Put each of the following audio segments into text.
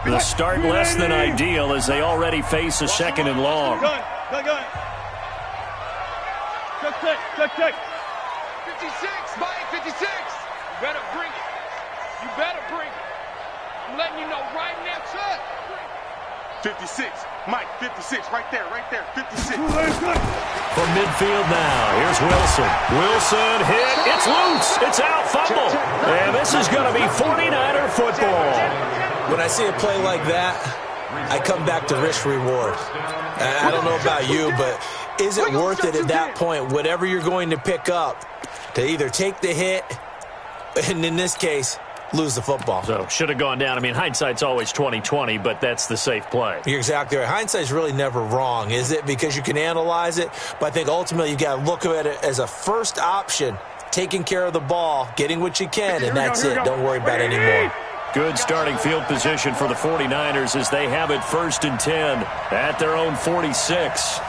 The start less than ideal as they already face a second and long. Gun. Check. 56, Mike, 56. You better bring it. I'm letting you know right now, Chuck. 56, Mike, 56, right there, 56. From midfield now, here's Wilson. Wilson hit, it's loose, it's out, fumble. And this is going to be 49er football. When I see a play like that, I come back to risk-reward. I don't know about you, but is it worth it at that point, whatever you're going to pick up, to either take the hit, and in this case, lose the football? So, should have gone down. I mean, hindsight's always 20/20, but that's the safe play. You're exactly right. Hindsight's really never wrong, is it? Because you can analyze it, but I think ultimately you got to look at it as a first option, taking care of the ball, getting what you can, and that's it. Don't worry about it anymore. Good starting field position for the 49ers as they have it 1st and 10 at their own 46.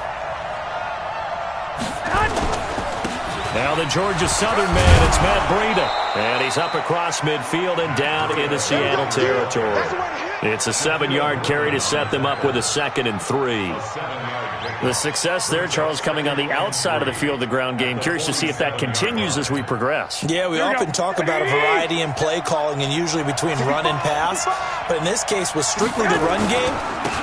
Now the Georgia Southern man, it's Matt Breida. And he's up across midfield and down into Seattle territory. It's a 7-yard carry to set them up with a 2nd and 3. The success there, Charles, coming on the outside of the field, the ground game. Curious to see if that continues as we progress. Yeah, we often talk about a variety in play calling and usually between run and pass. But in this case, with strictly the run game,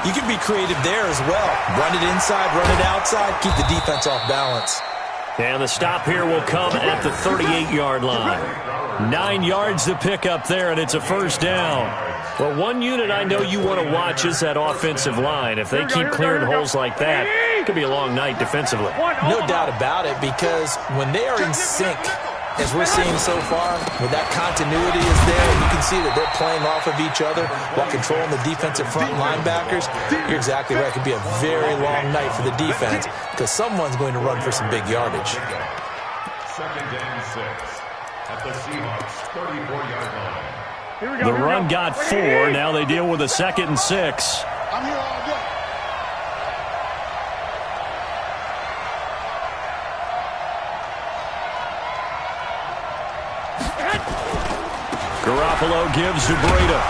you can be creative there as well. Run it inside, run it outside, keep the defense off balance. And the stop here will come at the 38-yard line. 9 yards to pick up there, and it's a 1st down. Well, one unit I know you want to watch is that offensive line. If they keep clearing holes like that, it could be a long night defensively. No doubt about it, because when they are in sync, as we're seeing so far, when that continuity is there, and you can see that they're playing off of each other while controlling the defensive front linebackers, you're exactly right. It could be a very long night for the defense because someone's going to run for some big yardage. 2nd and 6 at the Seahawks 34-yard line. The run got 4. Now they deal with a 2nd and 6. I'm here all day. Garoppolo gives to Breida.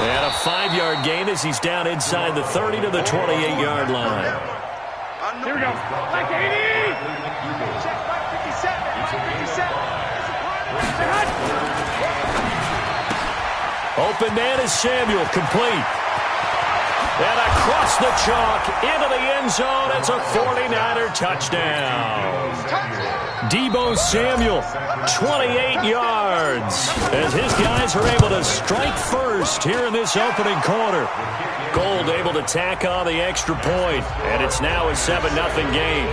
And a 5-yard gain as he's down inside the 30 to the 28-yard line. Here we go. Like 80. Check Mike, 57. Open man is Samuel, complete. And across the chalk, into the end zone, it's a 49er touchdown. Deebo Samuel, 28 yards, as his guys are able to strike first here in this opening quarter. Gold able to tack on the extra point, and it's now a 7-0 game.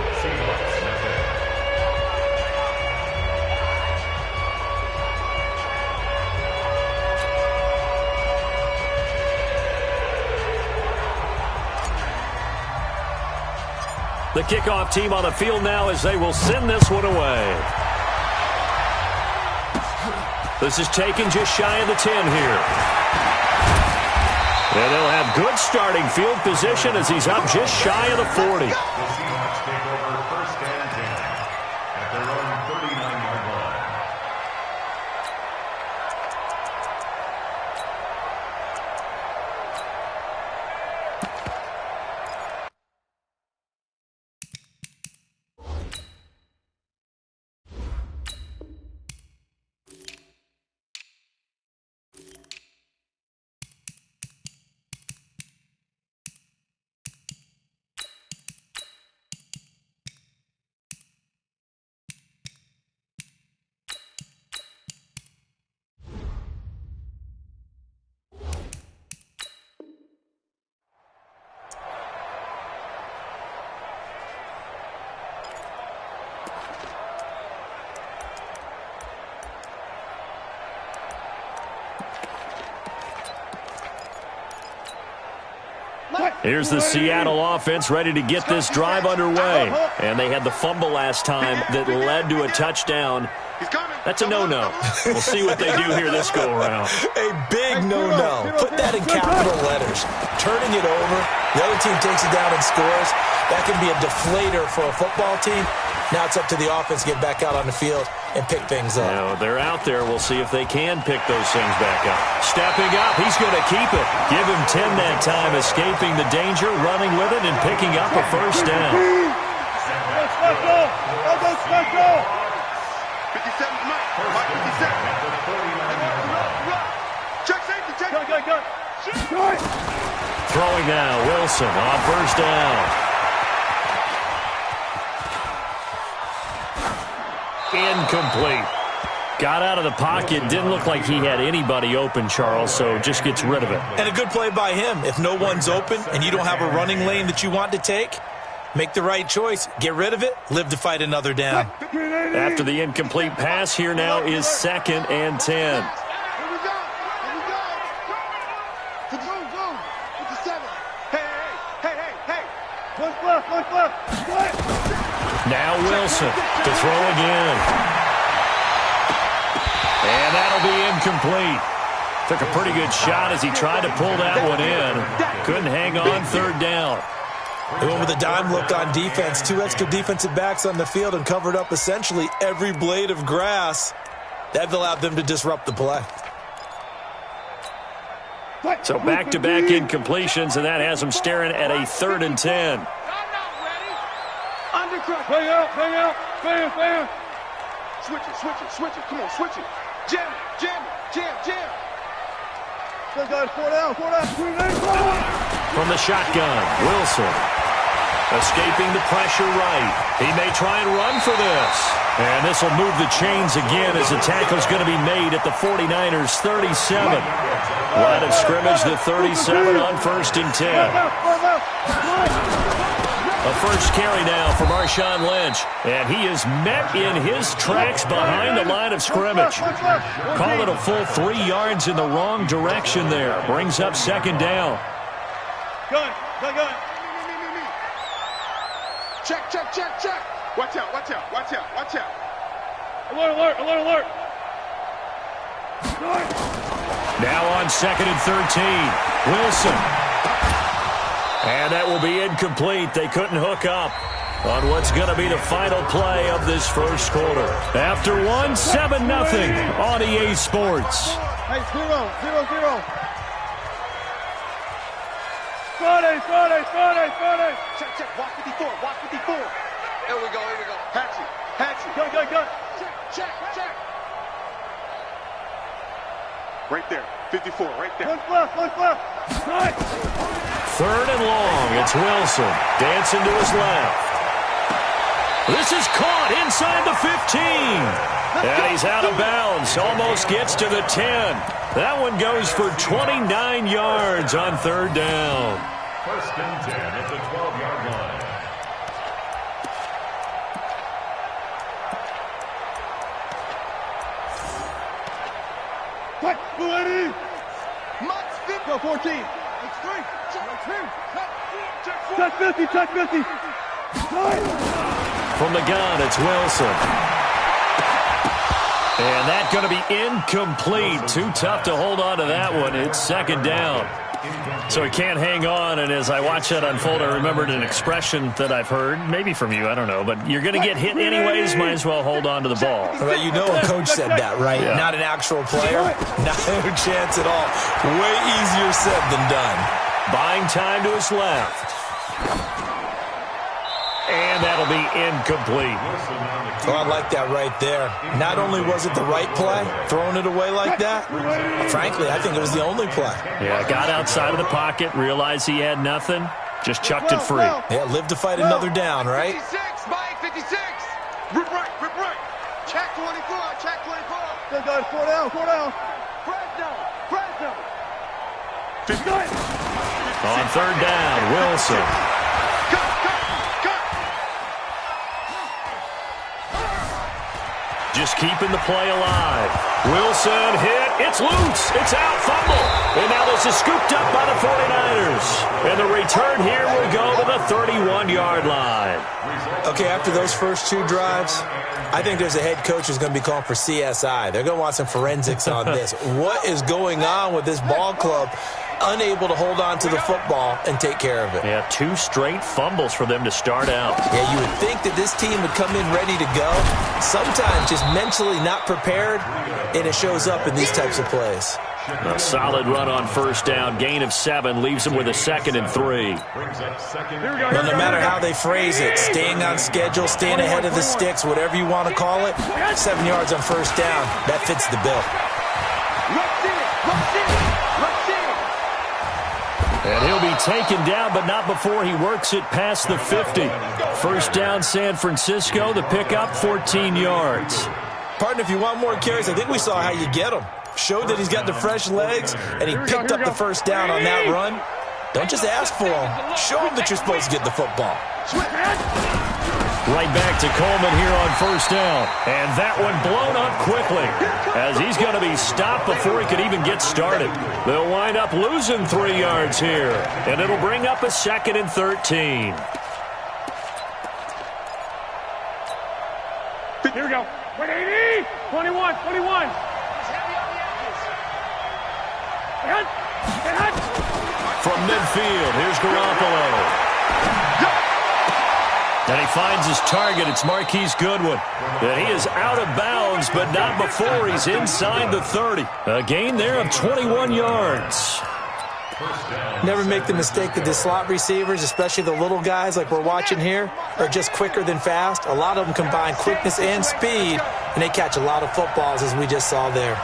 The kickoff team on the field now as they will send this one away. This is taken just shy of the 10 here. And they'll have good starting field position as he's up just shy of the 40. The Seahawks take over 1st and 10 at their own 39-yard line. Here's the Seattle offense ready to get this drive underway. And they had the fumble last time that led to a touchdown. That's a no-no. We'll see what they do here this go-around. A big no-no. Put that in capital letters. Turning it over, the other team takes it down and scores. That can be a deflator for a football team. Now it's up to the offense to get back out on the field and pick things up. Now, they're out there. We'll see if they can pick those things back up. Stepping up, he's going to keep it. Give him 10 that time, escaping the danger, running with it, and picking up a first down. Special! I'll go special! 57, Mike. Mike, 57. Check safety, check. Go. Throwing now, Wilson on first down. Incomplete. Got out of the pocket. Didn't look like he had anybody open, Charles, so just gets rid of it. And a good play by him. If no one's open and you don't have a running lane that you want to take, make the right choice. Get rid of it. Live to fight another down. After the incomplete pass, here now is 2nd and 10. Here we go. 57. Hey. One left. Now Wilson to throw again. And that'll be incomplete. Took a pretty good shot as he tried to pull that one in. Couldn't hang on, 3rd down. They went with a dime look on defense. 2 extra defensive backs on the field and covered up essentially every blade of grass. That allowed them to disrupt the play. So back-to-back incompletions, and that has them staring at a 3rd and 10. Bang out. Bam. Switch it. Come on, switch it. Jam. Go, guys, 4 down. From the shotgun, Wilson escaping the pressure right. He may try and run for this. And this will move the chains again as the tackle's going to be made at the 49ers' 37. Line of scrimmage, the 37 on 1st and 10. A first carry now for Marshawn Lynch. And he is met in his tracks behind the line of scrimmage. Call it a full 3 yards in the wrong direction there. Brings up 2nd down. Gun. Check. Watch out. Alert. Now on 2nd and 13. Wilson. And that will be incomplete. They couldn't hook up on what's going to be the final play of this first quarter. After 1, 7-0 on EA Sports. Hey, 0. Friday. Check. Walk 54. Here we go. Hatchet. Go. Check. Right there. 54, right there. One left. Nice. 3rd and long. It's Wilson dancing to his left. This is caught inside the 15. And he's out of bounds. Almost gets to the 10. That one goes for 29 yards on 3rd down. 1st and 10 at the 12-yard line. What? Ready? Go 14. It's 3. Check 50. From the gun, it's Wilson. And that's going to be incomplete. Too tough to hold on to that one. It's 2nd down. So he can't hang on, and as I watch that unfold, I remembered an expression that I've heard, maybe from you, I don't know, but you're going to get hit anyways, might as well hold on to the ball. Well, you know a coach said that, right? Yeah. Not an actual player. Not a chance at all. Way easier said than done. Buying time to his left. And that'll be incomplete. Oh, I like that right there. Not only was it the right play, throwing it away like that, frankly, I think it was the only play. Yeah, got outside of the pocket, realized he had nothing, just chucked it free. Yeah, live to fight another down, right? 56, Mike, 56. Rip right. Check 24. Go, guys, 4 down. Fresno. 50. On 3rd down, Wilson. Just keeping the play alive. Wilson hit. It's loose. It's out. Fumble. And now this is scooped up by the 49ers. And the return here will go to the 31-yard line. Okay, after those first 2 drives, I think there's a head coach who's going to be calling for CSI. They're going to want some forensics on this. What is going on with this ball club? unable to hold on to the football and take care of it. Yeah, 2 straight fumbles for them to start out. Yeah, you would think that this team would come in ready to go. Sometimes just mentally not prepared, and it shows up in these types of plays. A solid run on first down. Gain of 7 leaves them with a 2nd and 3. Well, no matter how they phrase it, staying on schedule, staying ahead of the sticks, whatever you want to call it, 7 yards on first down, that fits the bill. And he'll be taken down, but not before he works it past the 50. First down, San Francisco. The pickup, 14 yards. Partner, if you want more carries, I think we saw how you get him. Showed that he's got the fresh legs, and he picked up the first down on that run. Don't just ask for him. Show him that you're supposed to get the football. Right back to Coleman here on first down. And that one blown up quickly as he's going to be stopped before he could even get started. They'll wind up losing 3 yards here, and it'll bring up a 2nd and 13. Here we go. 180, 21, 21. From midfield, here's Garoppolo. And he finds his target. It's Marquise Goodwin. And he is out of bounds, but not before he's inside the 30. A gain there of 21 yards. Never make the mistake that the slot receivers, especially the little guys like we're watching here, are just quicker than fast. A lot of them combine quickness and speed, and they catch a lot of footballs, as we just saw there.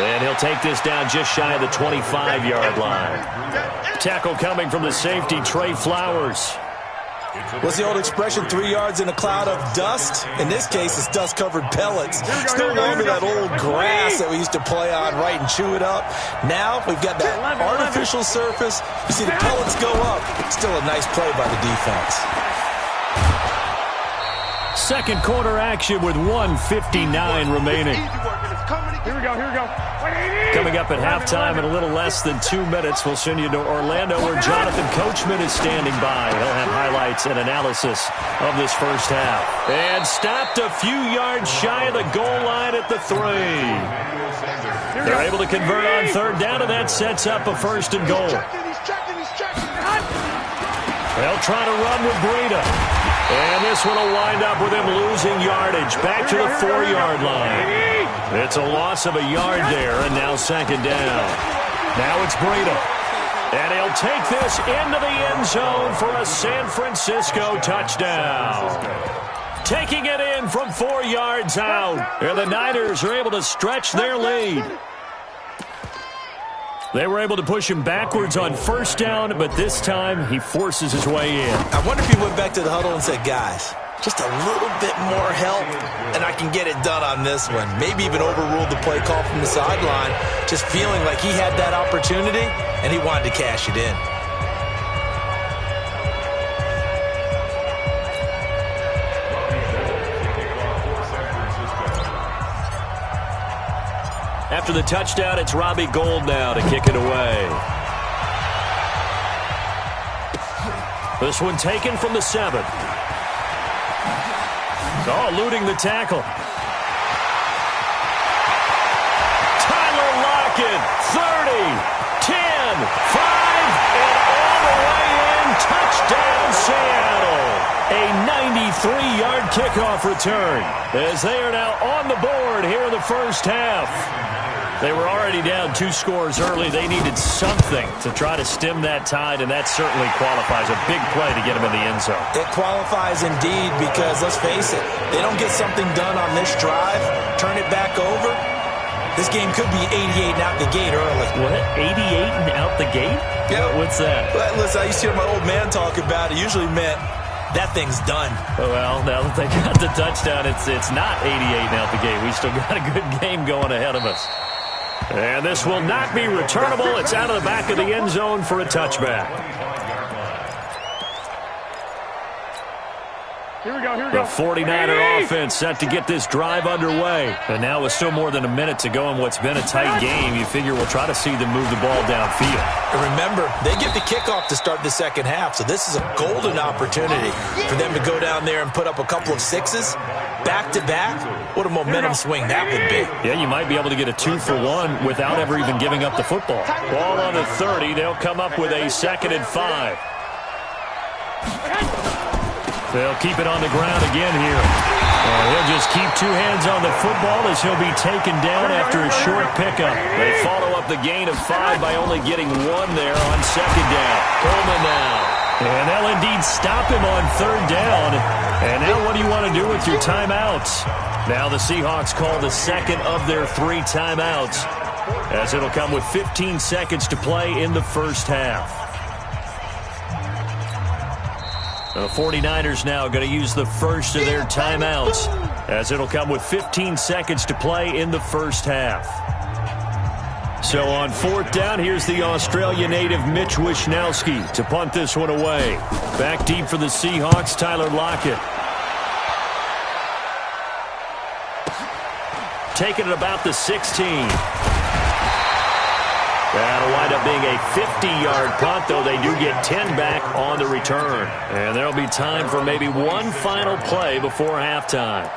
And he'll take this down just shy of the 25-yard line. Tackle coming from the safety, Trey Flowers. What's the old expression, 3 yards in a cloud of dust? In this case, it's dust-covered pellets. It's no longer that old grass that we used to play on, right, and chew it up. Now we've got that artificial surface. You see the pellets go up. Still a nice play by the defense. Second quarter action with 1:59 remaining. Here we go, here we go. 180. Coming up at halftime in a little less than 2 minutes, we'll send you to Orlando where Jonathan Coachman is standing by. He'll have highlights and analysis of this first half. And stopped a few yards shy of the goal line at the 3. They're able to convert on third down, and that sets up a 1st and goal. They'll try to run with Breida. And this one will wind up with him losing yardage back to the 4-yard line. It's a loss of a yard there, and now 2nd down. Now it's Breida. And he'll take this into the end zone for a San Francisco touchdown. Taking it in from 4 yards out. And the Niners are able to stretch their lead. They were able to push him backwards on first down, but this time he forces his way in. I wonder if he went back to the huddle and said, guys, just a little bit more help, and I can get it done on this one. Maybe even overruled the play call from the sideline, just feeling like he had that opportunity, and he wanted to cash it in. After the touchdown, it's Robbie Gould now to kick it away. This one taken from the 7. Oh, eluding the tackle. Tyler Lockett, 30, 10, 5, and all the way in. Touchdown, Seattle. A 93-yard kickoff return as they are now on the board here in the first half. They were already down 2 scores early. They needed something to try to stem that tide, and that certainly qualifies. A big play to get them in the end zone. It qualifies indeed because, let's face it, they don't get something done on this drive, turn it back over, this game could be 88 and out the gate early. What? 88 and out the gate? Yeah. What's that? But listen, I used to hear my old man talk about it. Usually meant that thing's done. Well, now that they got the touchdown, it's not 88 and out the gate. We still got a good game going ahead of us. And this will not be returnable. It's out of the back of the end zone for a touchback. Here we go. The 49er offense set to get this drive underway. And now with still more than a minute to go in what's been a tight game, you figure we'll try to see them move the ball downfield. And remember, they get the kickoff to start the second half, so this is a golden opportunity for them to go down there and put up a couple of sixes back-to-back. What a momentum swing that would be. Yeah, you might be able to get a 2-for-1 without ever even giving up the football. Ball on the 30. They'll come up with a 2nd and 5. They'll keep it on the ground again here. He'll just keep 2 hands on the football as he'll be taken down after a short pickup. They follow up the gain of 5 by only getting 1 there on 2nd down. Coleman now. And they'll indeed stop him on 3rd down. And now what do you want to do with your timeouts? Now the Seahawks call the 2nd of their 3 timeouts, as it'll come with 15 seconds to play in the first half. The 49ers now going to use the first of their timeouts, as it'll come with 15 seconds to play in the first half. So on 4th down, here's the Australia native Mitch Wishnowsky to punt this one away. Back deep for the Seahawks, Tyler Lockett. Taking it about the 16. That'll wind up being a 50-yard punt, though they do get 10 back on the return. And there'll be time for maybe one final play before halftime.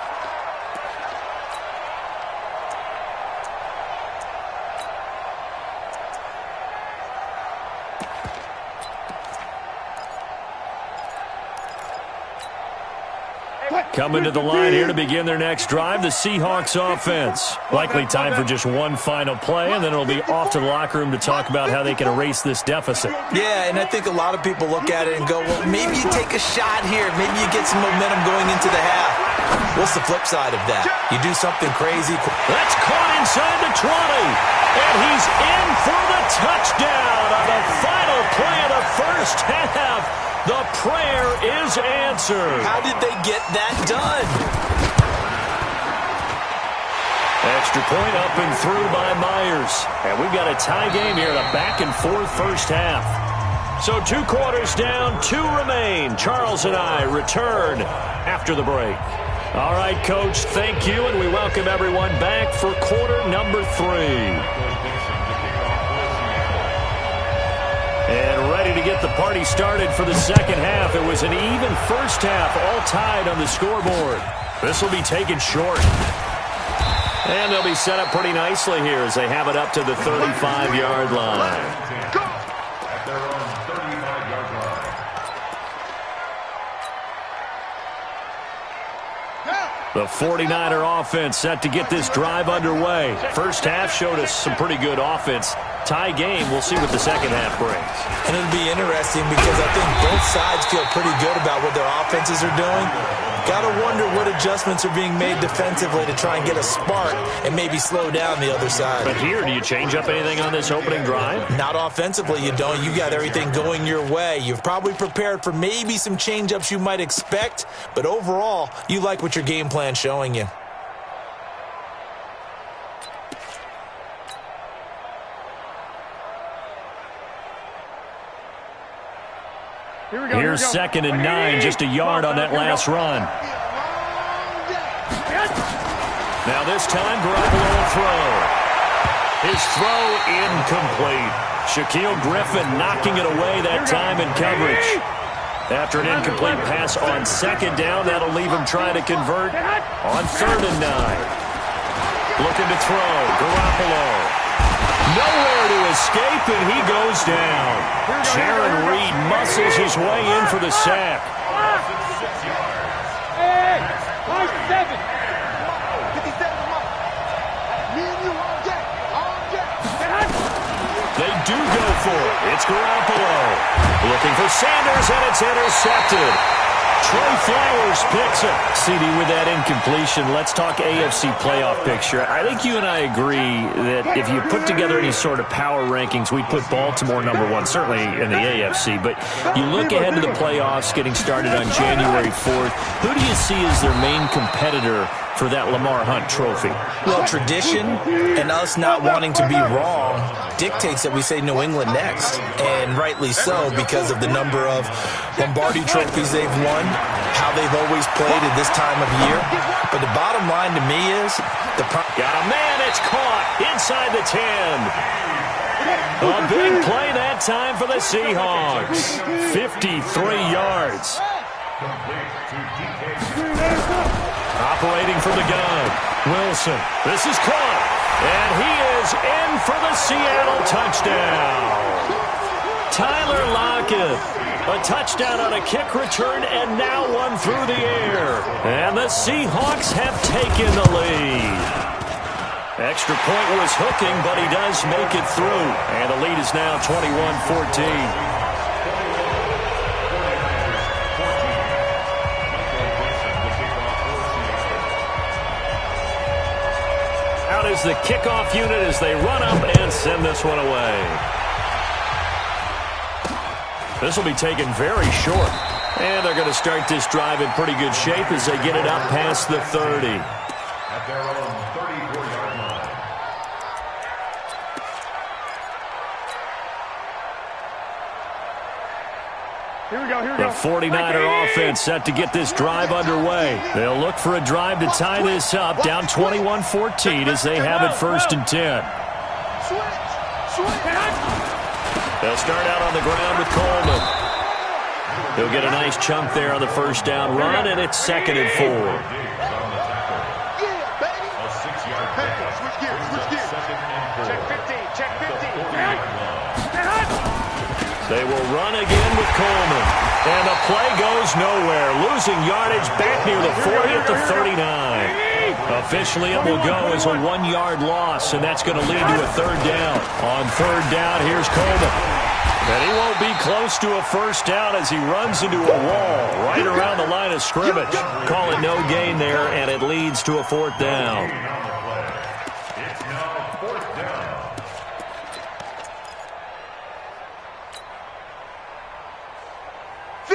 Coming to the line here to begin their next drive, the Seahawks offense. Likely time for just one final play, and then it'll be off to the locker room to talk about how they can erase this deficit. Yeah, and I think a lot of people look at it and go, well, maybe you take a shot here. Maybe you get some momentum going into the half. What's the flip side of that? You do something crazy. That's caught inside the 20, and he's in for the touchdown on the final play of the first half. The prayer is answered. How did they get that done? Extra point up and through by Myers. And we've got a tie game here in a back-and-forth first half. So 2 quarters down, 2 remain. Charles and I return after the break. All right, Coach, thank you, and we welcome everyone back for quarter number 3. And ready to get the party started for the second half. It was an even first half, all tied on the scoreboard. This will be taken short. And they'll be set up pretty nicely here as they have it up to the 35-yard line. At their own 35-yard line. The 49er offense set to get this drive underway. First half showed us some pretty good offense. Tie game, we'll see what the second half brings. And it'll be interesting because I think both sides feel pretty good about what their offenses are doing. Got to wonder what adjustments are being made defensively to try and get a spark and maybe slow down the other side. But here, do you change up anything on this opening drive? Not offensively, you don't. You got everything going your way. You've probably prepared for maybe some change-ups you might expect, but overall, you like what your game plan's showing you. Here's 2nd and 9, just a yard on that last run. Now this time, Garoppolo will throw. His throw incomplete. Shaquille Griffin knocking it away that time in coverage. After an incomplete pass on 2nd down, that'll leave him trying to convert on 3rd and 9. Looking to throw, Garoppolo. Nowhere to escape, and he goes down. Jaron Reed muscles his way in for the sack. Hey, 7. They do go for it. It's Garoppolo. Looking for Sanders, and it's intercepted. Trey Flowers picks it. CD, with that incompletion, let's talk AFC playoff picture. I think you and I agree that if you put together any sort of power rankings, we'd put Baltimore #1, certainly in the AFC. But you look ahead to the playoffs getting started on January 4th. Who do you see as their main competitor for that Lamar Hunt trophy? Well, tradition and us not wanting to be wrong dictates that we say New England next, and rightly so because of the number of Lombardi trophies they've won, how they've always played at this time of year. But the bottom line to me is got a man, it's caught inside the 10. A big play that time for the Seahawks. 53 yards. Operating from the gun, Wilson. This is caught, and he is in for the Seattle touchdown. Tyler Lockett, a touchdown on a kick return, and now one through the air. And the Seahawks have taken the lead. Extra point was hooking, but he does make it through. And the lead is now 21-14. Is the kickoff unit as they run up and send this one away. This will be taken very short. And they're going to start this drive in pretty good shape as they get it up past the 30. At their own 34-yard line. Here we go, here we The go. 49er offense set to get this drive underway. They'll look for a drive to tie this up, down 21-14 as they have it 1st and 10. They'll start out on the ground with Coleman. He'll get a nice chunk there on the first down run, and it's 2nd and 4. Yeah, baby. A 6-yard pickup. Switch gears, switch gears. 2nd and 4. Check 15, check 15. 40-yard line. They will run again with Coleman. And the play goes nowhere. Losing yardage back near the 40 at the 39. Officially, it will go as a 1-yard loss, and that's going to lead to a 3rd down. On 3rd down, here's Coleman. And he won't be close to a 1st down as he runs into a wall right around the line of scrimmage. Call it no gain there, and it leads to a 4th down. It's now 4th down.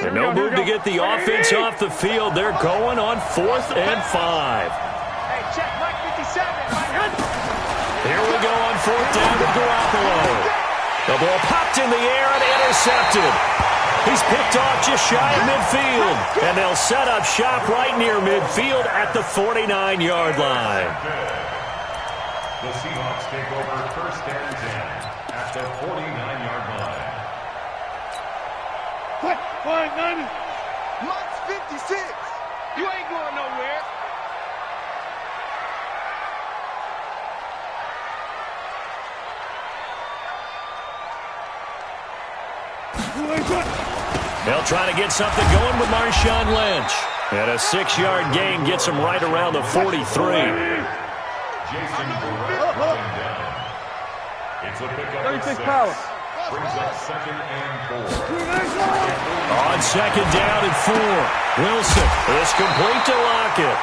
And no move to get the offense off the field. They're going on 4th and 5. Hey, check Mike 57. Here we go on 4th down with Garoppolo. The ball popped in the air and intercepted. He's picked off just shy of midfield. And they'll set up shop right near midfield at the 49-yard line. The Seahawks take over 1st and 10 at the 49-yard line. What? 590. Mike's 56. You ain't going nowhere. They'll try to get something going with Marshawn Lynch. And a 6-yard gain gets him right around the 43. Jason Barrett coming down. It's a pickup of 36 6. power. Brings up 2nd and 4. On 2nd down and 4. Wilson is complete to Lockett.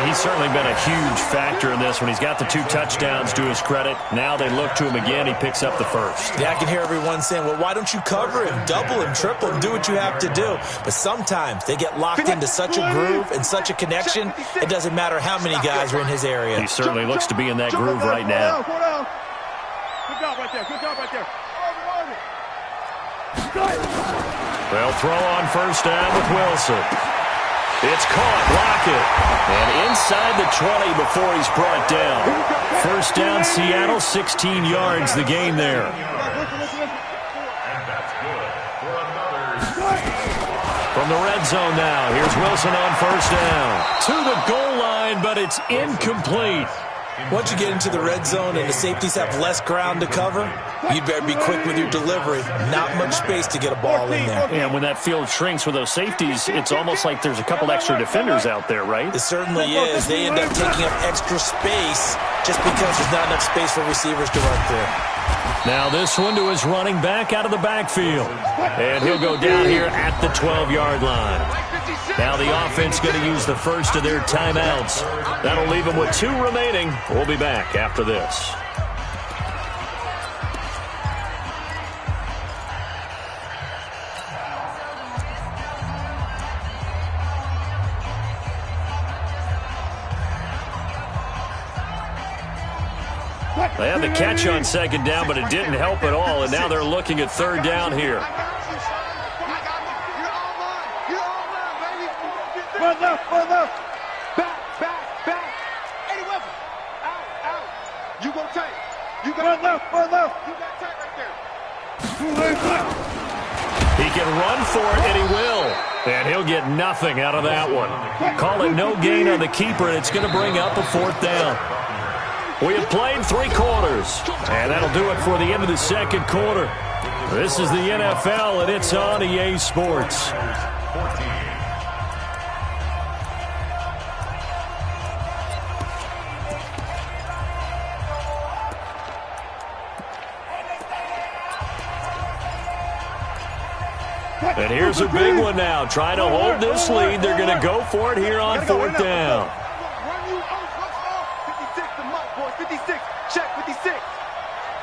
He's certainly been a huge factor in this when he's got the 2 touchdowns to his credit. Now they look to him again. He picks up the 1st. Yeah, I can hear everyone saying, well, why don't you cover him, double him, triple him, do what you have to do. But sometimes they get locked into such a groove and such a connection, it doesn't matter how many guys are in his area. He certainly looks to be in that groove right now. Good job right there. Good job right there. They'll throw on 1st down with Wilson. It's caught, Lockett. And inside the 20 before he's brought down. 1st down, Seattle, 16 yards, the gain there. And that's good for another. From the red zone now, here's Wilson on 1st down. To the goal line, but it's incomplete. Once you get into the red zone and the safeties have less ground to cover, you'd better be quick with your delivery. Not much space to get a ball in there. And when that field shrinks with those safeties, it's almost like there's a couple extra defenders out there, right? It certainly is. They end up taking up extra space just because there's not enough space for receivers to run through. Now this one to his running back out of the backfield. And he'll go down here at the 12-yard line. Now the offense going to use the first of their timeouts. That'll leave them with 2 remaining. We'll be back after this. They had the catch on second down, but it didn't help at all, and now they're looking at third down here. Run left, run left. Back. Anywhere. Out. You gonna take. You got Run left, run left. You got tight right there. He can run for it, and he will. And he'll get nothing out of that one. Call it no gain on the keeper, and it's going to bring up a fourth down. We have played 3 quarters, and that'll do it for the end of the second quarter. This is the NFL, and it's on EA Sports. And here's a big one now. Trying to hold this lead. They're going to go for it here on fourth down. 56 to Mike, boys. 56. Check 56.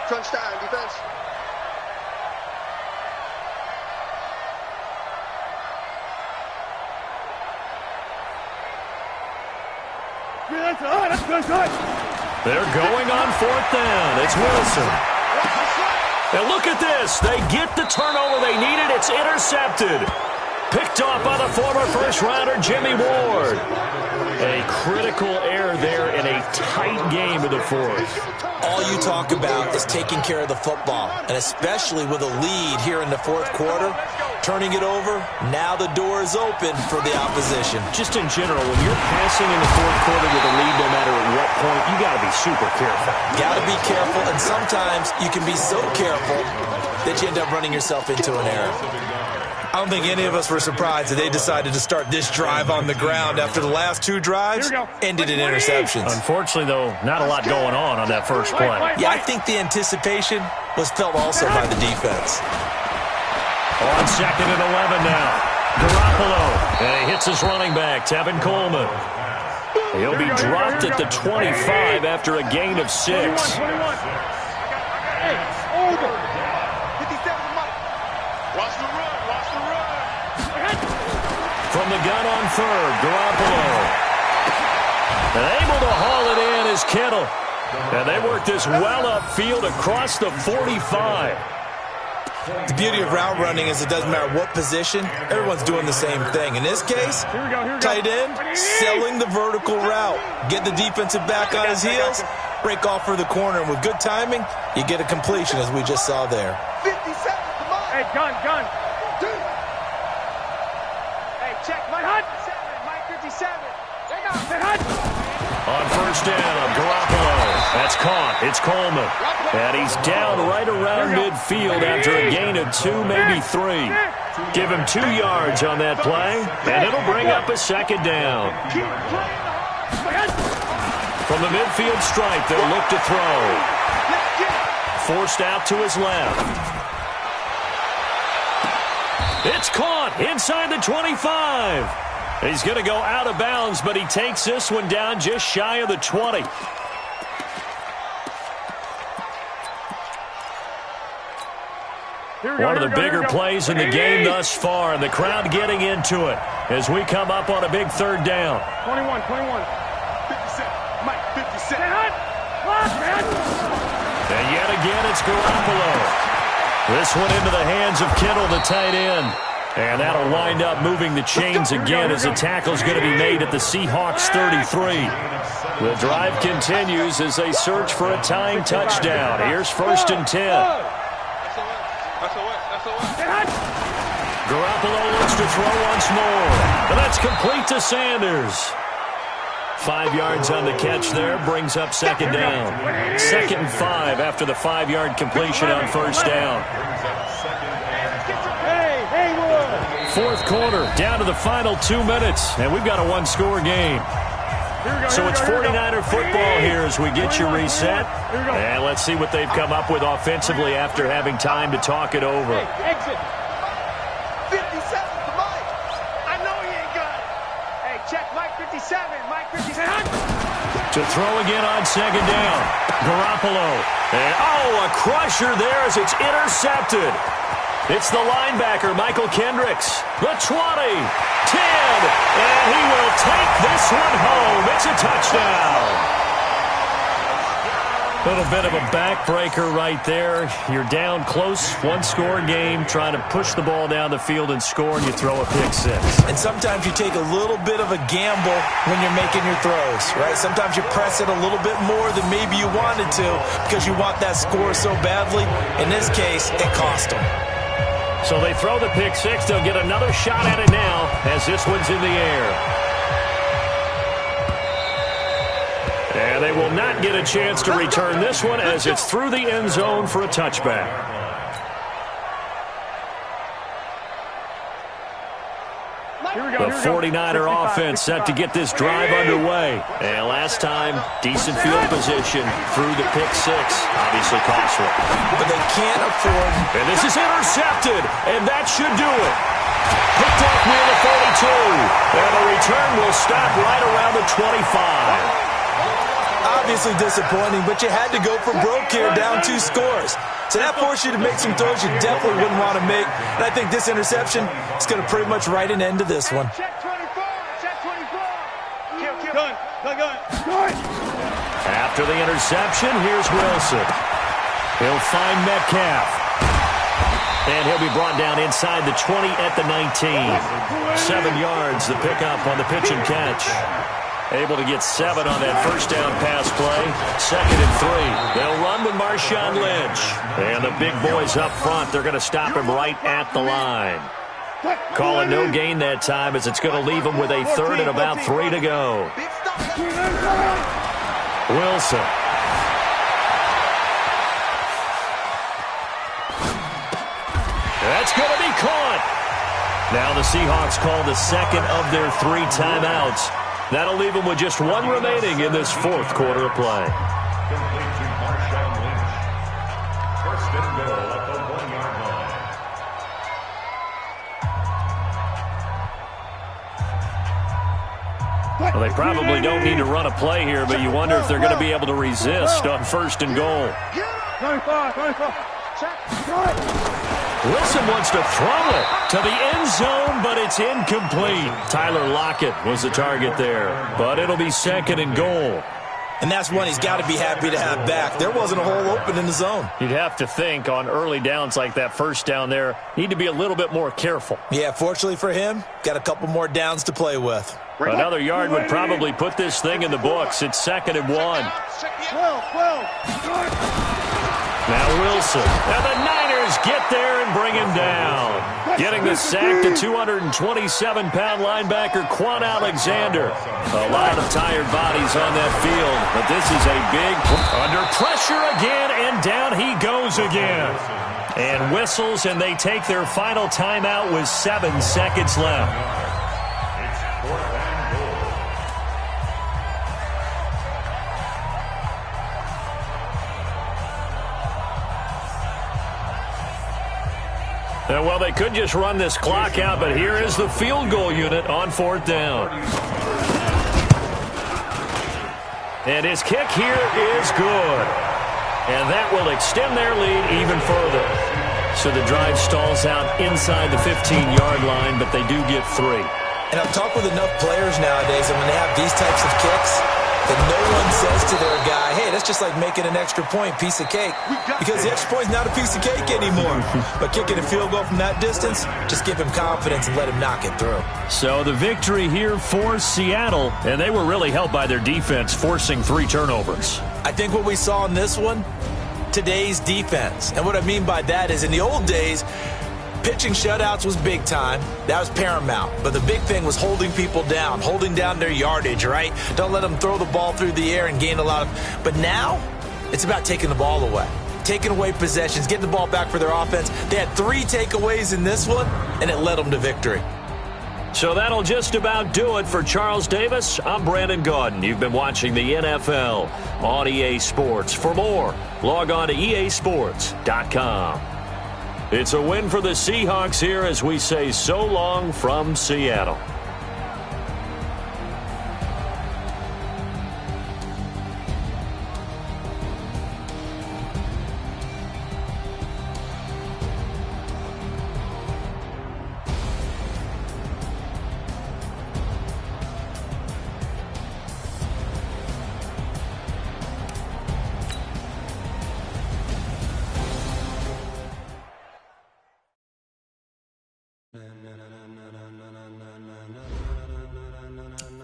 Crunch time, defense. They're going on fourth down. It's Wilson. And look at this. They get the turnover they needed. It's intercepted. Picked off by the former first-rounder Jimmy Ward. A critical error there in a tight game of the fourth. All you talk about is taking care of the football, and especially with a lead here in the fourth quarter, turning it over, now the door is open for the opposition. Just in general, when you're passing in the fourth quarter with a lead, no matter at what point, you got to be super careful. Got to be careful, and sometimes you can be so careful that you end up running yourself into an error. I don't think any of us were surprised that they decided to start this drive on the ground after the last 2 drives ended in interceptions. Unfortunately, though, not a lot going on that first play. Yeah, I think the anticipation was felt also by the defense. On second and 11 now. Garoppolo. And he hits his running back, Tevin Coleman. He'll be dropped at the 25 after a gain of 6. Hey, over. 57 to Mike. Watch the run. From the gun on third, Garoppolo. And able to haul it in is Kittle. And they work this well upfield across the 45. The beauty of route running is it doesn't matter what position, everyone's doing the same thing. In this case, tight end, selling the vertical route. Get the defensive back on his heels, break off for the corner, and with good timing, you get a completion as we just saw there. 57 to Mike. Hey, gun. Hey, check Mike 57. Mike 57. On first down, Garoppolo. That's caught. It's Coleman. And he's down right around midfield after a gain of 2, maybe 3. Give him 2 yards on that play, and it'll bring up a second down. From the midfield stripe, they'll look to throw. Forced out to his left. It's caught inside the 25. He's going to go out of bounds, but he takes this one down just shy of the 20. One of the bigger plays in the game thus far, and the crowd getting into it as we come up on a big third down. 21. 57. Mike 57. And yet again, it's Garoppolo. This one into the hands of Kittle, the tight end. And that'll wind up moving the chains again as the tackle's going to be made at the Seahawks 33. The drive continues as they search for a tying touchdown. Here's first and 10. Garoppolo looks to throw once more. And that's complete to Sanders. 5 yards on the catch there, brings up second down. 2nd and 5 after the 5-yard completion on first down. Fourth quarter, down to the final 2 minutes, and we've got a 1-score game. So it's 49er football here as we get you reset. And let's see what they've come up with offensively after having time to talk it over. Exit. 57 to Mike. I know he ain't got it. Hey, check Mike 57. Mike 57. To throw again on second down. Garoppolo. And, a crusher there as it's intercepted. It's the linebacker, Michael Kendricks. The 20, 10, and he will take this one home. It's a touchdown. Little bit of a backbreaker right there. You're down close, one-score game, trying to push the ball down the field and score, and you throw a pick six. And sometimes you take a little bit of a gamble when you're making your throws, right? Sometimes you press it a little bit more than maybe you wanted to because you want that score so badly. In this case, it cost them. So they throw the pick six. They'll get another shot at it now as this one's in the air. And they will not get a chance to return this one as it's through the end zone for a touchback. The 49er offense set to get this drive underway. And last time, decent field position through the pick six. Obviously costly. But they can't afford. And this is intercepted, and that should do it. Picked off near the 42. And the return will stop right around the 25. Obviously disappointing, but you had to go for broke here, down 2 scores. So that forced you to make some throws you definitely wouldn't want to make. And I think this interception is going to pretty much write an end to this one. Check 24. Check 24. Gun. After the interception, here's Wilson. He'll find Metcalf. And he'll be brought down inside the 20 at the 19. 7 yards, the pickup on the pitch and catch. Able to get 7 on that first down pass play. 2nd and 3. They'll run with Marshawn Lynch. And the big boys up front, they're going to stop him right at the line. Calling no gain that time as it's going to leave him with a 3rd and about 3 to go. Wilson. That's going to be caught. Now the Seahawks call the 2nd of their 3 timeouts. That'll leave them with just 1 remaining in this 4th quarter of play. Complete to Marshawn Lynch. 1st and goal at the 1-yard line. Well, they probably don't need to run a play here, but you wonder if they're going to be able to resist on 1st and goal. 25. Wilson wants to throw it to the end zone, but it's incomplete. Tyler Lockett was the target there, but it'll be 2nd and goal. And that's one he's got to be happy to have back. There wasn't a hole open in the zone. You'd have to think on early downs like that first down there, need to be a little bit more careful. Yeah, fortunately for him, got a couple more downs to play with. Another yard would probably put this thing in the books. It's 2nd and 1. 12. Now Wilson. And the Niners get there and bring him down. Getting the sack to 227-pound linebacker Quan Alexander. A lot of tired bodies on that field, but this is a big under pressure again, and down he goes again. And whistles, and they take their final timeout with 7 seconds left. Well, they could just run this clock out, but here is the field goal unit on 4th down. And his kick here is good. And that will extend their lead even further. So the drive stalls out inside the 15-yard line, but they do get 3. And I've talked with enough players nowadays, and when they have these types of kicks, that no one says to their guy, hey, that's just like making an extra point, piece of cake. Because the extra point's not a piece of cake anymore. But kicking a field goal from that distance, just give him confidence and let him knock it through. So the victory here for Seattle, and they were really helped by their defense, forcing 3 turnovers. I think what we saw in this one, today's defense. And what I mean by that is in the old days, pitching shutouts was big time. That was paramount. But the big thing was holding people down, holding down their yardage, right? Don't let them throw the ball through the air and gain a lot of... But now, it's about taking the ball away. Taking away possessions, getting the ball back for their offense. They had 3 takeaways in this one, and it led them to victory. So that'll just about do it for Charles Davis. I'm Brandon Gaudin. You've been watching the NFL on EA Sports. For more, log on to easports.com. It's a win for the Seahawks here as we say so long from Seattle.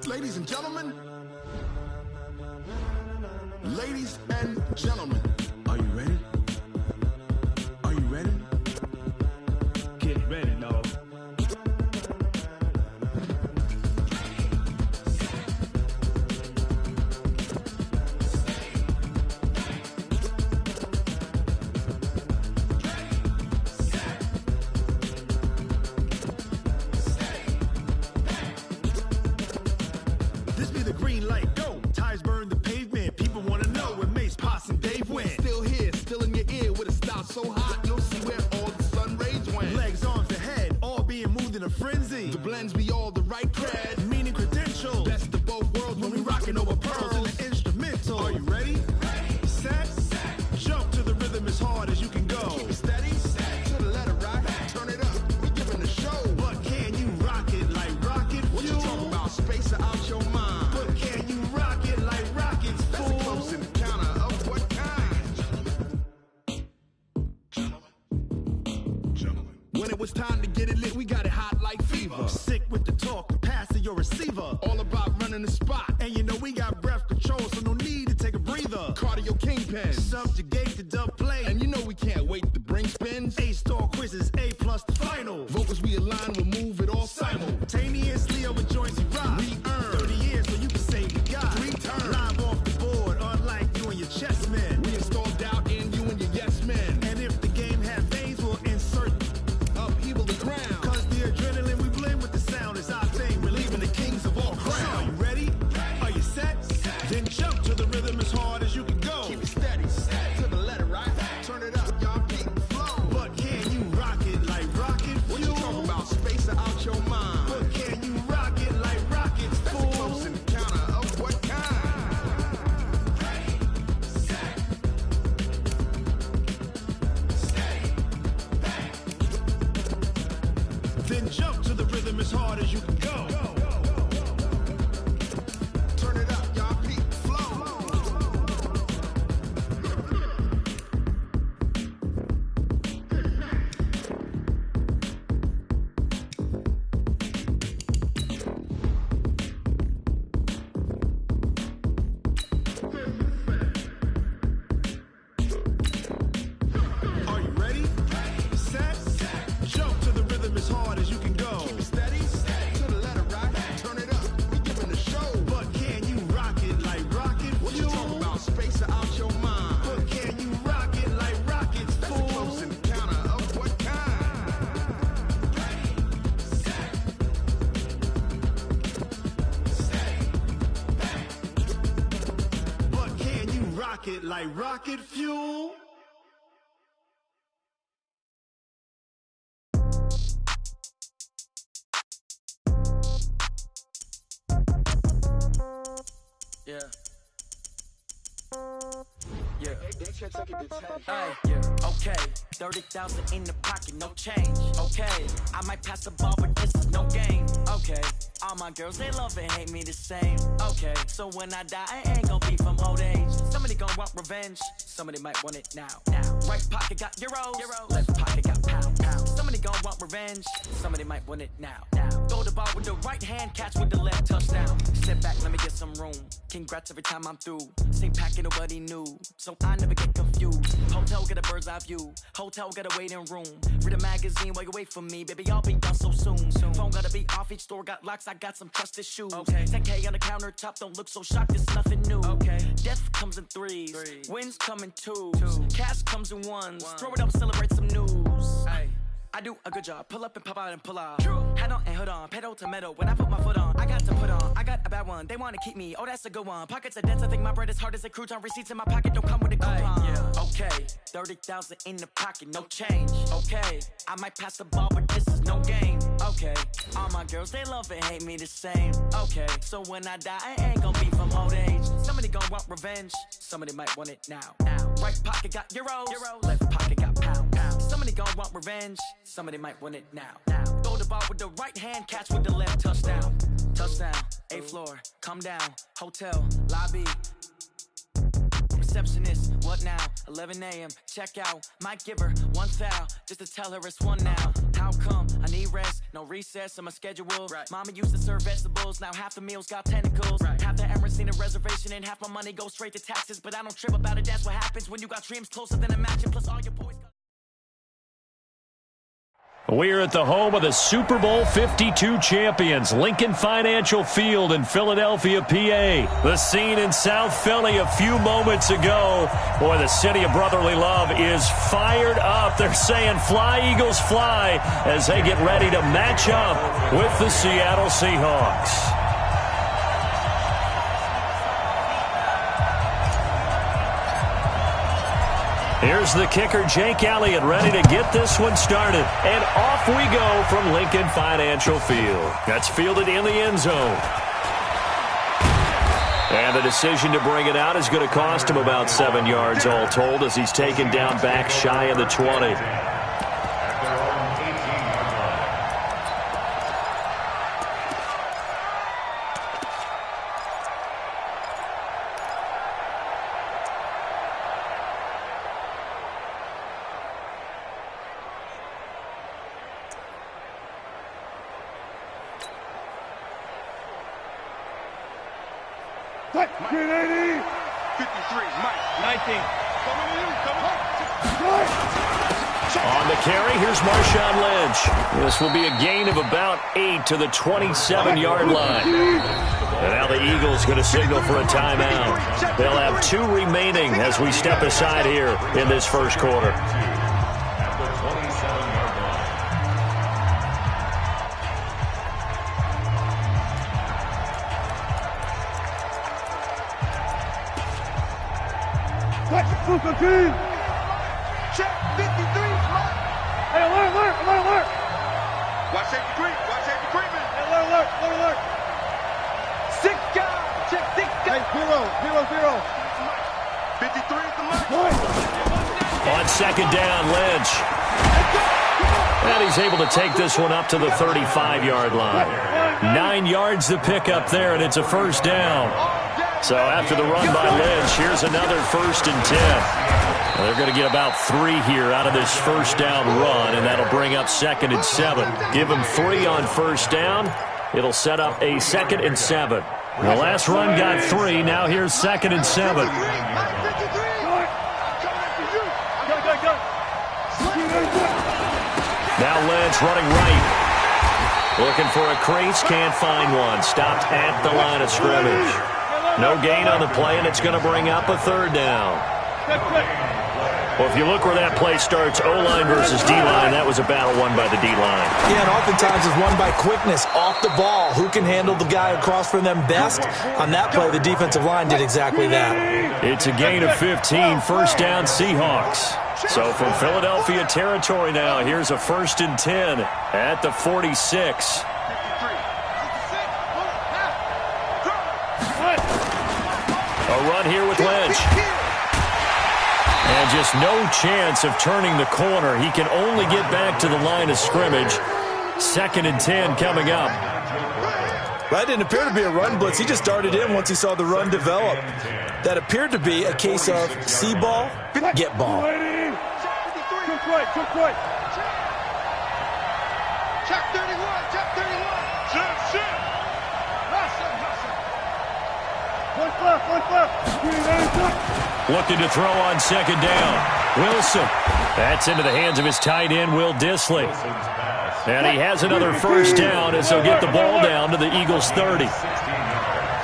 Ladies and gentlemen. Ladies and gentlemen. Are you ready? Are you ready? Get ready, dog. This be the green light, go. Tires burn the pavement. People want to know where Mace, Potts, and Dave went. Still here, still in your ear with a style so hot, you'll see where all the sun rays went. Legs, arms, and head, all being moved in a frenzy. The blends be all the right cred. Meaning credentials. Best of both worlds when we rockin' over pearls. In the instrumental. Are you ready? Set. Jump to the rhythm as hard as you can go. Keep it steady, to the letter right. Turn it up, we giving the show. But can you rock it like rocket fuel? What you talking about? Space or out your mind? But can you rock it like rockets, That's fool? a close encounter of what kind? Gentlemen. When it was time to get it lit, we got it hot like fever. Sick with the talk, pass to your receiver. All about running the spot. And you know we got breath control, so no need to take a breather. Cardio kingpin. Subjugate the dub play. And you know we can't wait to bring spins. A-star quizzes, A+ the final. Vocals we align, we'll move it all Simultaneously over joints we rock. We earn 30 years so you can say you got 3 turns. Live off the board, unlike you and your chess men. We install doubt in you and your yes men. And if the game has veins, we'll insert Upheaval the ground. Cause the adrenaline we blend with the sound is our thing. We're leaving the kings of all Crown. crown. Are you ready? Are you set? Then jump to the rhythm as hard as you can go. Keep it steady, to the letter right. Turn it up, y'all beat the flow. But can you rock it like rocket What you fuel? talking about? Space or out your mind? But can you rock it like rockets, That's a fool? close encounter of what kind? Then jump to the rhythm as hard as you can go. Turn it up, y'all beat the flow. Are you ready? Set. Jump to the rhythm as hard as you can go. Keep it steady, to the letter right. Turn it up, we giving the show. But can you rock it like rocket What you fuel? talking about? Space or out your mind? But can you rock it like rockets, That's a close fool? encounter of what kind? But can you rock it like rocket fuel? Yeah. Yeah. Hey, yeah. Okay. 30,000 in the pocket, no change. Okay. I might pass the ball, but this is no game. Okay. All my girls, they love and hate me the same. Okay. So when I die, I ain't gonna be from old age. Somebody gonna want revenge. Somebody might want it now. Right pocket got euros. Left pocket got pound. Somebody gonna want revenge. Somebody might want it now. Throw the ball with the right hand, catch with the left, touchdown. Step back, let me get some room. Congrats every time I'm through. Same packet, nobody knew, so I never get confused. Hotel get a bird's eye view. Hotel get a waiting room. Read a magazine while you wait for me, baby. I'll be done so soon. Phone gotta be off. Each store got locks. I got some trusted shoes. Okay. 10K on the countertop. Don't look so shocked. It's nothing new. Okay. Death comes in threes. Wins come in twos. Cash comes in ones. Throw it up, celebrate some news. Hey. I do a good job. Pull up and pop out and pull out. True. Hat on and hood on. Pedal to metal. When I put my foot on, I got to put on. I got a bad one. They want to keep me. Oh, that's a good one. Pockets are dense. I think my bread is hard as a crouton. Receipts in my pocket don't come with a coupon. Yeah. Okay. 30,000 in the pocket. No change. Okay. I might pass the ball, but this is no game. Okay. All my girls, they love and hate me the same. Okay. So when I die, I ain't gonna be from old age. Somebody gonna want revenge. Somebody might want it now. Right pocket got euros. Left pocket got pound. Somebody gonna want revenge. Somebody might want it now. Throw the ball with the right hand, catch with the left, touchdown. Touchdown, 8th floor, come down, hotel, lobby. Receptionist, what now? 11 a.m., check out. Might give her one foul, just to tell her it's one now. How come I need rest? No recess in my schedule. Mama used to serve vegetables. Now half the meals got tentacles. Half the Emirates need a reservation and half my money goes straight to taxes. But I don't trip about it. That's what happens when you got dreams closer than a match. Plus all your boys got... We're at the home of the Super Bowl 52 champions, Lincoln Financial Field in Philadelphia, PA. The scene in South Philly a few moments ago. Boy, the city of brotherly love is fired up. They're saying, "Fly, Eagles, fly," as they get ready to match up with the Seattle Seahawks. Here's the kicker, Jake Elliott, ready to get this one started. And off we go from Lincoln Financial Field. That's fielded in the end zone. And the decision to bring it out is going to cost him about 7 yards all told as he's taken down back shy of the 20. Green 80. 53, Mike. 19. On the carry, here's Marshawn Lynch. This will be a gain of about 8 to the 27-yard line. And now the Eagles going to signal for a timeout. They'll have 2 remaining as we step aside here in this first quarter. Check 53. Hey, alert. Watch safety creep. Creeping. Hey, alert. 6 guys. Check 6 guys. Hey, 0. 53 is the mark. On second down, Lynch. And he's able to take this one up to the 35-yard line. 9 yards to pick up there, and it's a first down. So after the run by Lynch, here's another 1st and 10. They're going to get about 3 here out of this first down run, and that'll bring up 2nd and 7. Give them 3 on first down. It'll set up a 2nd and 7. The last run got 3. Now here's 2nd and 7. Now Lynch running right. Looking for a crease, can't find one. Stopped at the line of scrimmage. No gain on the play, and it's going to bring up a 3rd down. Well, if you look where that play starts, O-line versus D-line, that was a battle won by the D-line. Yeah, and oftentimes it's won by quickness, off the ball. Who can handle the guy across from them best? On that play, the defensive line did exactly that. It's a gain of 15, first down Seahawks. So from Philadelphia territory now, here's a 1st and 10 at the 46. A run here with Lynch. And just no chance of turning the corner. He can only get back to the line of scrimmage. 2nd and 10 coming up. That didn't appear to be a run blitz. He just darted in once he saw the run develop. That appeared to be a case of see ball, get ball. Check right. Check 31. Check. Looking to throw on second down. Wilson. That's into the hands of his tight end, Will Dissly. And he has another first down as he'll get the ball down to the Eagles' 30.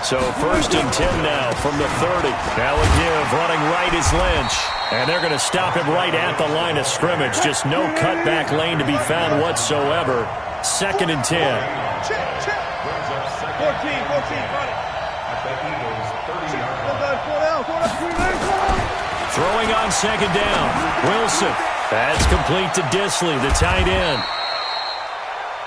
So 1st and 10 now from the 30. Now a give, running right is Lynch. And they're going to stop him right at the line of scrimmage. Just no cutback lane to be found whatsoever. 2nd and 10. Check. 14, run it. Throwing on second down. Wilson. That's complete to Dissly, the tight end.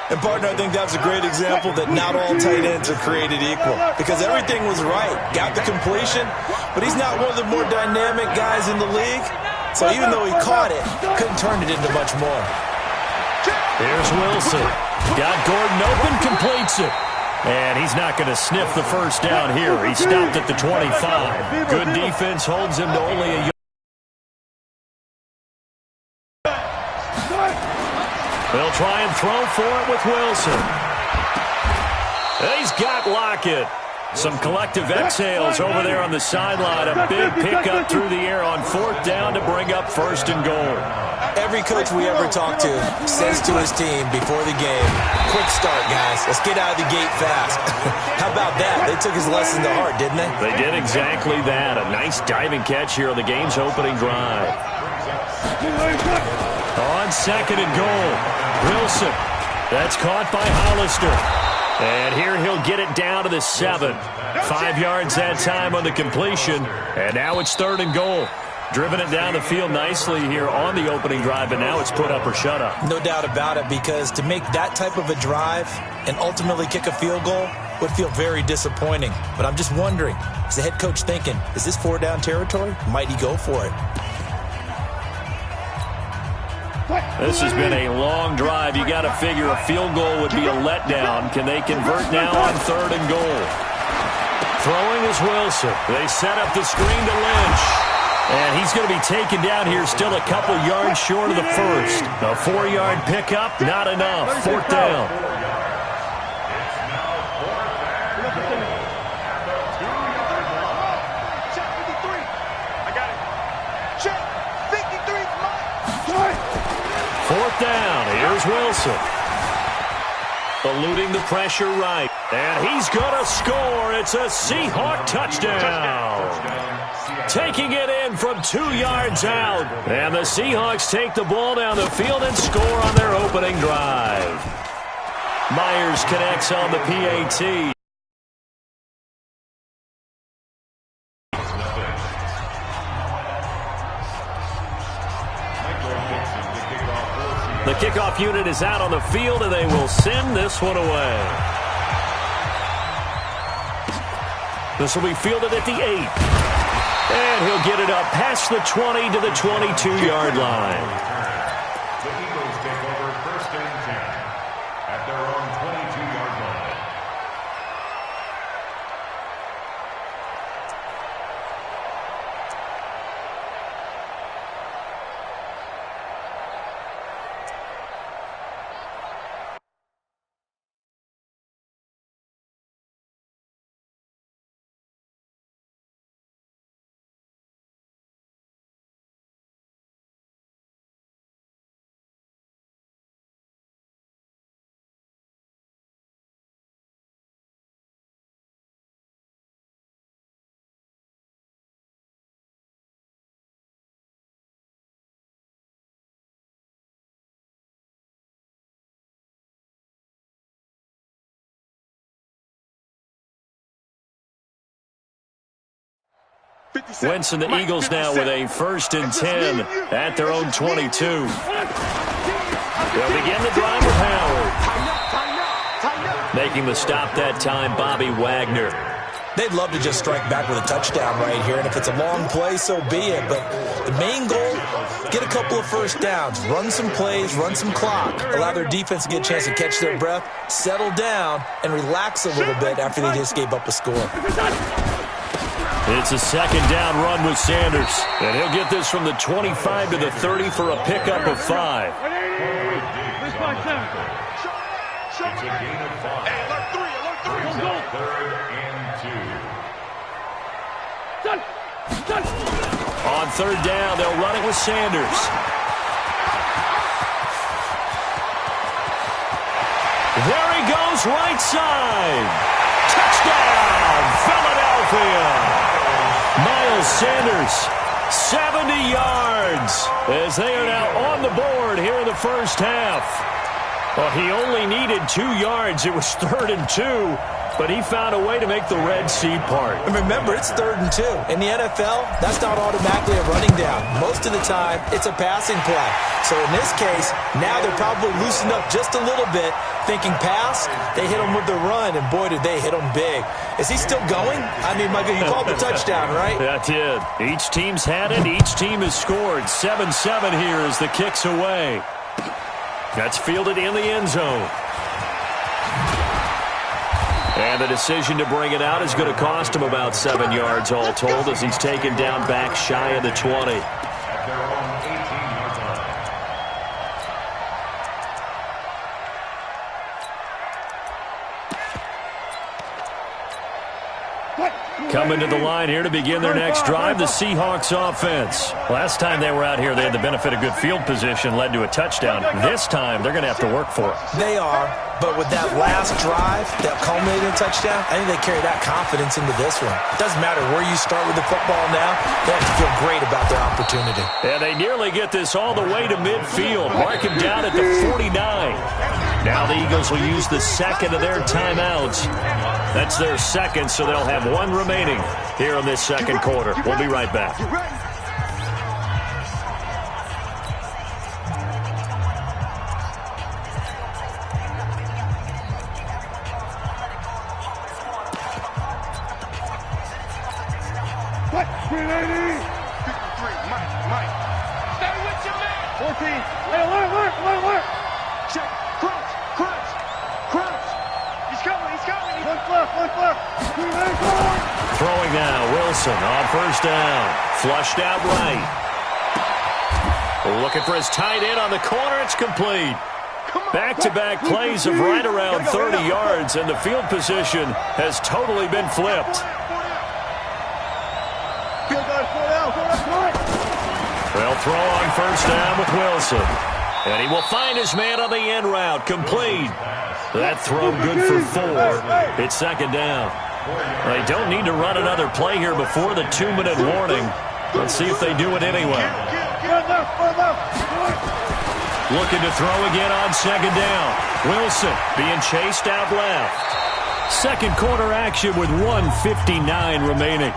And, partner, I think that's a great example that not all tight ends are created equal because everything was right. Got the completion, but he's not one of the more dynamic guys in the league. So even though he caught it, couldn't turn it into much more. Here's Wilson. Got Gordon open, completes it. And he's not going to sniff the first down here. He stopped at the 25. Good defense holds him to only a yard. They'll try and throw for it with Wilson. He's got Lockett. Some collective exhales over there on the sideline. A big pickup through the air on 4th down to bring up 1st and goal. Every coach we ever talk to says to his team before the game, quick start, guys. Let's get out of the gate fast. How about that? They took his lesson to heart, didn't they? They did exactly that. A nice diving catch here on the game's opening drive. On 2nd and goal, Wilson. That's caught by Hollister. And here he'll get it down to the 7. 5 yards that time on the completion. And now it's 3rd and goal. Driven it down the field nicely here on the opening drive, and now it's put up or shut up. No doubt about it, because to make that type of a drive and ultimately kick a field goal would feel very disappointing. But I'm just wondering, is the head coach thinking, is this 4-down territory? Might he go for it? This has been a long drive. You got to figure a field goal would be a letdown. Can they convert now on 3rd and goal? Throwing is Wilson. They set up the screen to Lynch. And he's going to be taken down here still a couple yards short of the first. A 4-yard pickup, not enough. 4th down. Check 53. I got it. Check 53 's mine. 4th down. Here's Wilson. Eluding the pressure right. And he's going to score. It's a Seahawk touchdown. Taking it in from 2 yards out. And the Seahawks take the ball down the field and score on their opening drive. Myers connects on the PAT. The kickoff unit is out on the field, and they will send this one away. This will be fielded at the 8. And he'll get it up past the 20 to the 22-yard line. The Eagles take over 1st and 10 at their own 22-yard line. Wentz and the Eagles now with a 1st and 10 at their own 22. They'll begin the drive with Howard. Making the stop that time, Bobby Wagner. They'd love to just strike back with a touchdown right here, and if it's a long play, so be it. But the main goal, get a couple of 1st downs, run some plays, run some clock, allow their defense to get a chance to catch their breath, settle down, and relax a little bit after they just gave up a score. It's a 2nd down run with Sanders. And he'll get this from the 25 to the 30 for a pickup of 5. It's a gain of 5. Hey, alert 3, alert 3. Brings up 3rd and 2. On 3rd down, they'll run it with Sanders. There he goes, right side. Touchdown, Philadelphia. Miles Sanders, 70 yards, as they are now on the board here in the first half. Well, he only needed 2 yards. It was 3rd and 2, but he found a way to make the Red Sea part. And remember, it's 3rd and 2. In the NFL, that's not automatically a running down. Most of the time, it's a passing play. So in this case, now they're probably loosened up just a little bit, thinking pass, they hit him with the run, and boy, did they hit him big. Is he still going? I mean, Michael, you called the touchdown, right? That did. Each team's had it. Each team has scored. 7-7 here as the kick's away. That's fielded in the end zone. And the decision to bring it out is going to cost him about 7 yards all told as he's taken down back shy of the 20. At their own 18-yard Coming to the line here to begin their next drive, the Seahawks offense. Last time they were out here, they had the benefit of good field position, led to a touchdown. This time, they're going to have to work for it. They are, but with that last drive, that culminating touchdown, I think they carry that confidence into this one. It doesn't matter where you start with the football now, they have to feel great about their opportunity. And they nearly get this all the way to midfield. Mark him down at the 49. Now the Eagles will use the second of their timeouts. That's their second, so they'll have one remaining here in this second quarter. We'll be right back. Throwing now, Wilson on first down. Flushed out right. Looking for his tight end on the corner. It's complete. Back-to-back plays of right around 30 yards, and the field position has totally been flipped. They'll throw on first down with Wilson. And he will find his man on the end route. Complete. That throw good for 4. It's second down. They don't need to run another play here before the 2-minute warning. Let's see if they do it anyway. Looking to throw again on second down. Wilson being chased out left. Second quarter action with 1:59 remaining.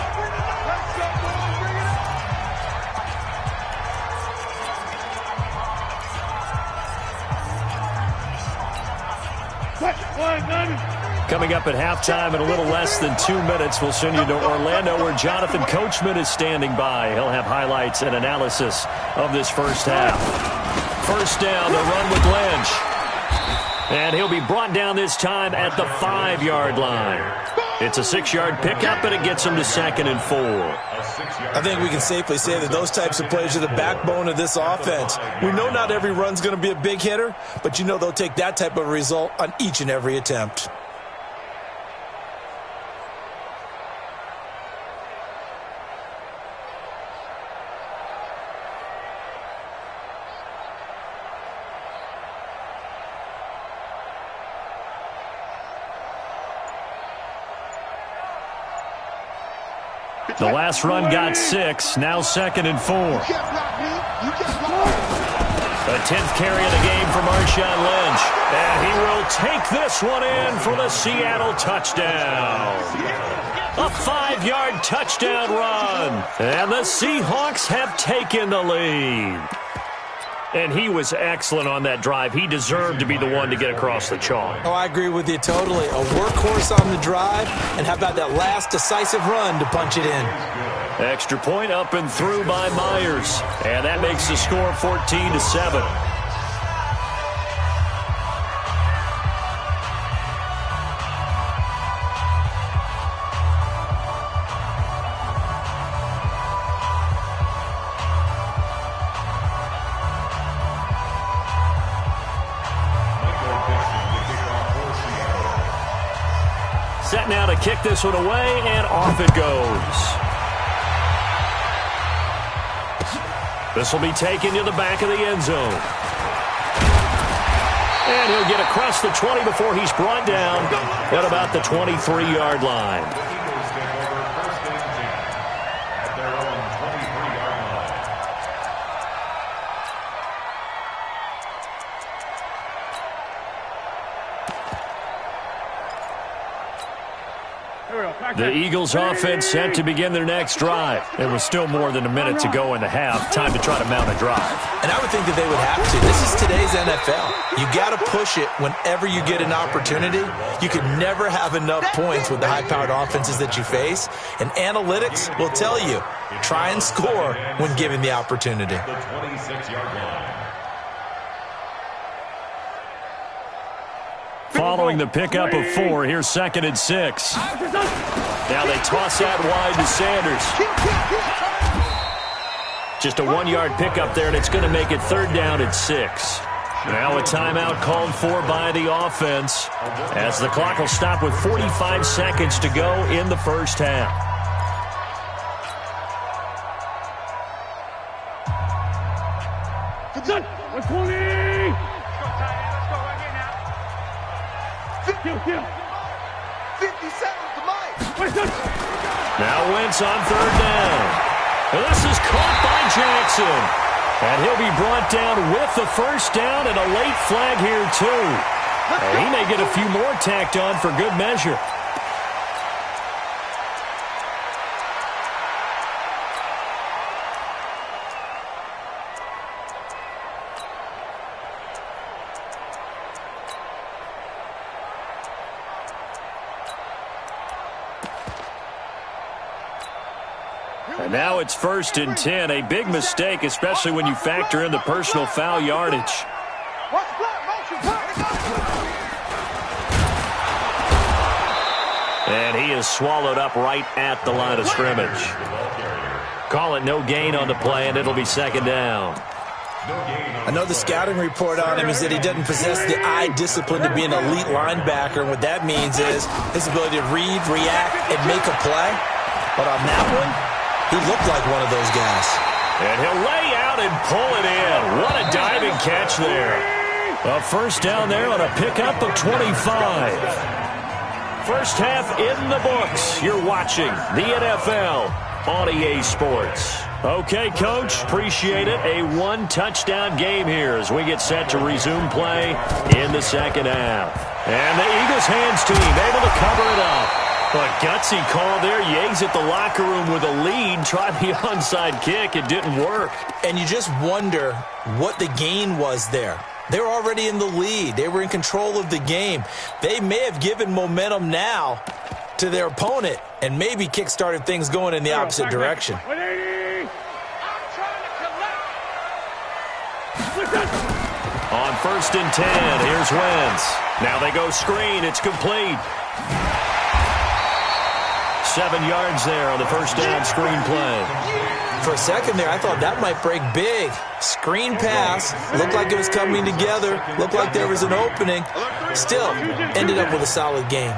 Coming up at halftime in a little less than 2 minutes, we'll send you to Orlando where Jonathan Coachman is standing by. He'll have highlights and analysis of this first half. First down, the run with Lynch. And he'll be brought down this time at the 5-yard line. It's a 6-yard pickup, and it gets him to 2nd and 4. I think we can safely say that those types of plays are the backbone of this offense. We know not every run's going to be a big hitter, but you know they'll take that type of result on each and every attempt. The last run got 6, now 2nd and 4. A 10th carry of the game for Marshawn Lynch. And he will take this one in for the Seattle touchdown. A 5-yard touchdown run. And the Seahawks have taken the lead. And he was excellent on that drive. He deserved to be the one to get across the chalk. Oh, I agree with you totally. A workhorse on the drive, and how about that last decisive run to punch it in? Extra point up and through by Myers. And that makes the score 14-7. Set now to kick this one away, and off it goes. This will be taken to the back of the end zone. And he'll get across the 20 before he's brought down at about the 23-yard line. The Eagles offense set to begin their next drive. There was still more than a minute to go in the half. Time to try to mount a drive. And I would think that they would have to. This is today's NFL. You got to push it whenever you get an opportunity. You can never have enough points with the high-powered offenses that you face. And analytics will tell you, try and score when given the opportunity. The 26-yard line. Following the pickup of 4, here's 2nd and 6. Now they toss that wide to Sanders. Just a 1-yard pickup there, and it's going to make it 3rd down at 6. Now a timeout called for by the offense as the clock will stop with 45 seconds to go in the first half. Let's go, 120! Let's go, tight end. Let's go right here now. 57 to Mike. Now Wentz on third down. And this is caught by Jackson. And he'll be brought down with the first down and a late flag here, too. And he may get a few more tacked on for good measure. And now it's 1st and 10, a big mistake, especially when you factor in the personal foul yardage. And he is swallowed up right at the line of scrimmage. Call it no gain on the play, and it'll be 2nd down. I know the scouting report on him is that he doesn't possess the eye discipline to be an elite linebacker. And what that means is his ability to read, react, and make a play. But on that one, he looked like one of those guys. And he'll lay out and pull it in. What a diving catch there. A first down there on a pickup of 25. First half in the books. You're watching the NFL on EA Sports. Okay, Coach, appreciate it. A one-touchdown game here as we get set to resume play in the second half. And the Eagles hands team able to cover it up. A gutsy call there. You exit the locker room with a lead. Try the onside kick. It didn't work. And you just wonder what the gain was there. They were already in the lead. They were in control of the game. They may have given momentum now to their opponent and maybe kick-started things going in the opposite direction. On 1st and 10, here's Wentz. Now they go screen. It's complete. 7 yards there on the first down screen play. For a second there, I thought that might break big. Screen pass. Looked like it was coming together. Looked like there was an opening. Still, ended up with a solid game.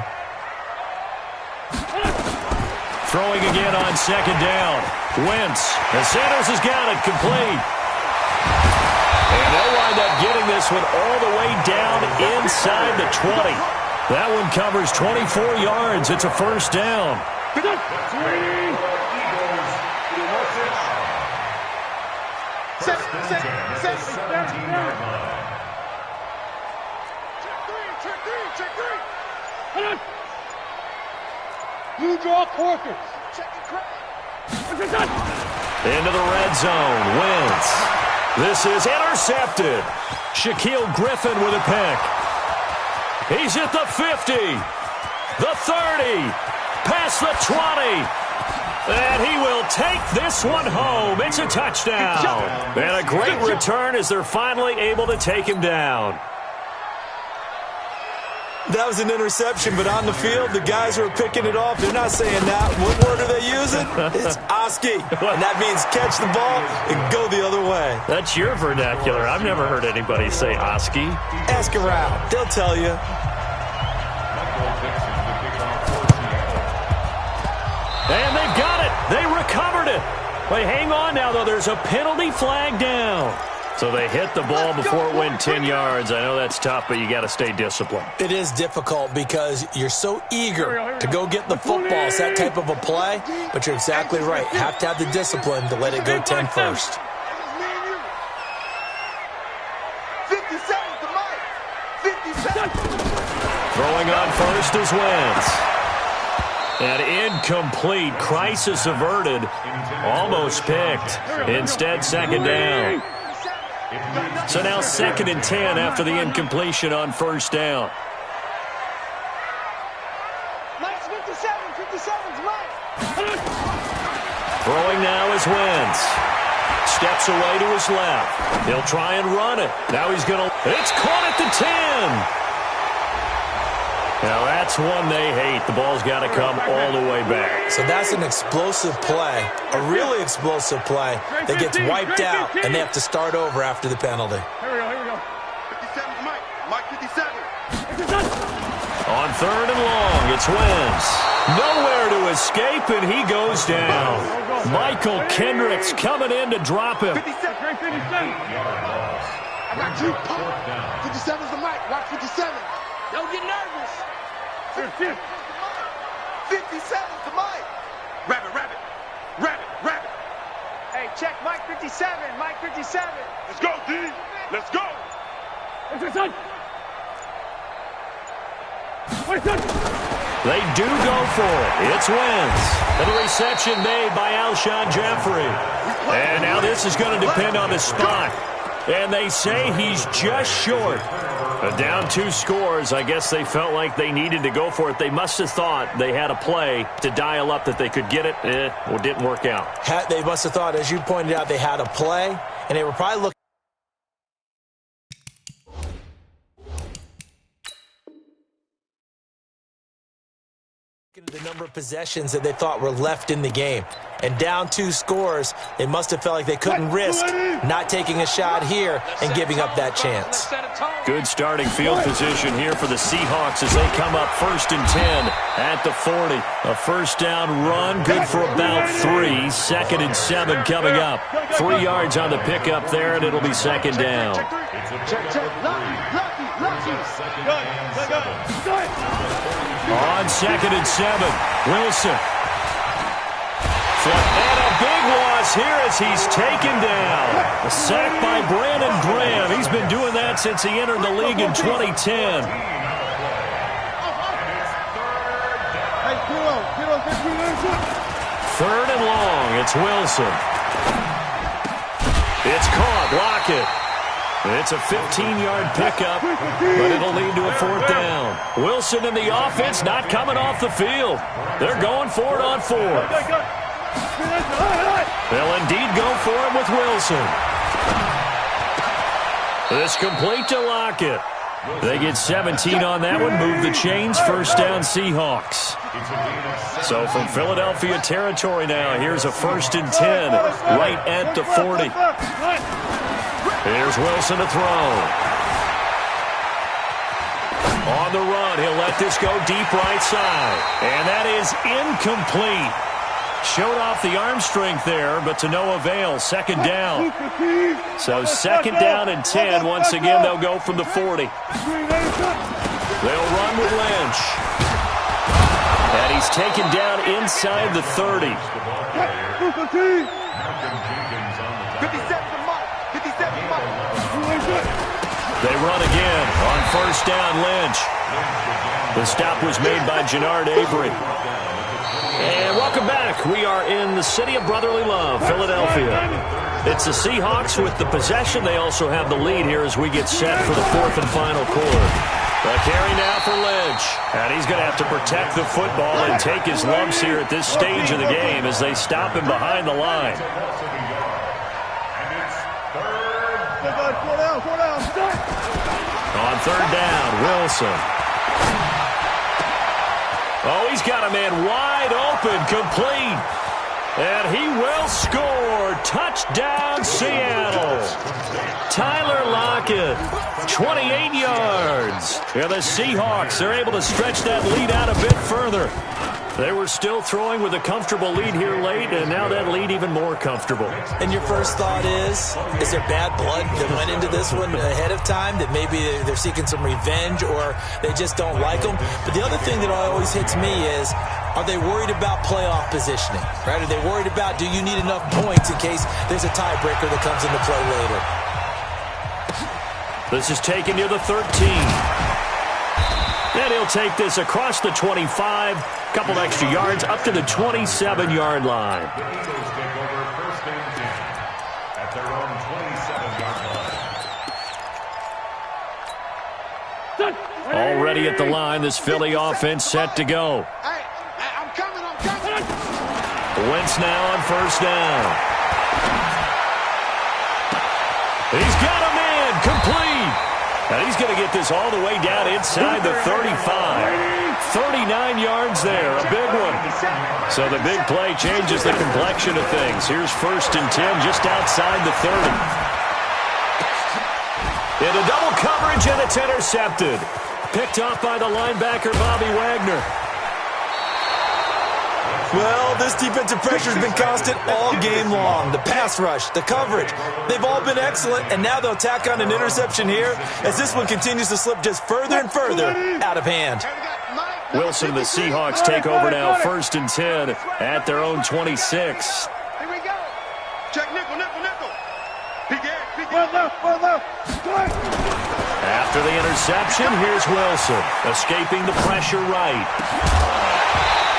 Throwing again on 2nd down. Wentz. And Sanders has got it complete. And they'll wind up getting this one all the way down inside the 20. That one covers 24 yards. It's a first down. You draw Corkers. Into the red zone. Wentz. This is intercepted. Shaquille Griffin with a pick. He's at the 50. The 30. Past the 20. And he will take this one home. It's a touchdown. And a great return as they're finally able to take him down. That was an interception, but on the field, the guys who are picking it off, they're not saying that. What word are they using? It's Oski. And that means catch the ball and go the other way. That's your vernacular. I've never heard anybody say Oski. Ask around. They'll tell you. And they've got it. They recovered it. But hang on now, though. There's a penalty flag down. So they hit the ball before it went 10 yards. I know that's tough, but you got to stay disciplined. It is difficult because you're so eager to go get the football. It's that type of a play, but you're exactly right. You have to have the discipline to let it go 10 first. 57 to Mike. 57. Throwing on first is Wentz. And incomplete. Crisis averted. Almost picked. Instead, 2nd down. So now 2nd and 10 after the incompletion on first down. Mike's 57. 57's Mike. Throwing now is Wentz. Steps away to his left. He'll try and run it. Now he's going to... It's caught at the 10. Now that's one they hate. The ball's got to come all the way back. So that's an explosive play, a really explosive play that gets wiped out, and they have to start over after the penalty. Here we go. On 3rd and long, it's Wentz. Nowhere to escape, and he goes down. Michael Kendricks coming in to drop him. 57. I got you. 57's the mic. Watch 57. Don't get nervous. 57's the mic. Rabbit. Hey, check Mike 57. Mike 57. Let's go, D. Let's go. They do go for it. It's Wentz. And the reception made by Alshon Jeffrey. And now this is going to depend on the spot. And they say he's just short. But down 2 scores, I guess they felt like they needed to go for it. They must have thought they had a play to dial up that they could get it. Well, it didn't work out. They must have thought, as you pointed out, they had a play. And they were probably looking at the number of possessions that they thought were left in the game. And down 2 scores, they must have felt like they couldn't risk not taking a shot here and giving up that chance. Good starting field position here for the Seahawks as they come up 1st and 10 at the 40. A first down run, good for about 3. 2nd and 7 coming up. 3 yards on the pickup there, and it'll be 2nd down. On 2nd and 7, Wilson. And a big loss here as he's taken down. A sack by Brandon Graham. He's been doing that since he entered the league in 2010. 3rd and long, it's Wilson. It's caught, Lockett. It's a 15-yard pickup, but it'll lead to a 4th down. Wilson and the offense not coming off the field. They're going for it on 4th. They'll indeed go for it with Wilson. This complete to Lockett. They get 17 on that one, move the chains, 1st down Seahawks. So from Philadelphia territory now, here's a 1st and 10 right at the 40. Here's Wilson to throw. On the run, he'll let this go deep right side. And that is incomplete. Showed off the arm strength there, but to no avail. 2nd down. So 2nd down and 10. Once again, they'll go from the 40. They'll run with Lynch. And he's taken down inside the 30. 57's the mic. 57's the mic. They run again on 1st down, Lynch. The stop was made by Jannard Avery. And welcome back. We are in the city of brotherly love, Philadelphia. It's the Seahawks with the possession. They also have the lead here as we get set for the 4th and final quarter. The carry now for Lynch. And he's going to have to protect the football and take his lumps here at this stage of the game as they stop him behind the line. On 3rd down, Wilson. Oh, he's got a man wide open, complete. And he will score. Touchdown, Seattle. Tyler Lockett, 28 yards. And the Seahawks are able to stretch that lead out a bit further. They were still throwing with a comfortable lead here late, and now that lead even more comfortable. And your first thought is there bad blood that went into this one ahead of time, that maybe they're seeking some revenge or they just don't like them? But the other thing that always hits me is, are they worried about playoff positioning? Right? Are they worried about, do you need enough points in case there's a tiebreaker that comes into play later? This is taken near the 13. And he'll take this across the 25, couple extra yards, up to the 27-yard line. Already at the line, this Philly offense set to go. Hey, I'm coming. Wentz now on 1st down. He's got a man, complete. And he's going to get this all the way down inside the 35. 39 yards there, a big one. So the big play changes the complexion of things. Here's 1st and 10 just outside the 30. Into double coverage, and it's intercepted. picked off by the linebacker, Bobby Wagner. Well, this defensive pressure has been constant all game long. The pass rush, the coverage, they've all been excellent, and now they'll tack on an interception here as this one continues to slip just further and further out of hand. Wilson, the Seahawks take over now, 1st and 10 at their own 26. Here we go. Check nickel, nickel, nickel. After the interception, here's Wilson, escaping the pressure right.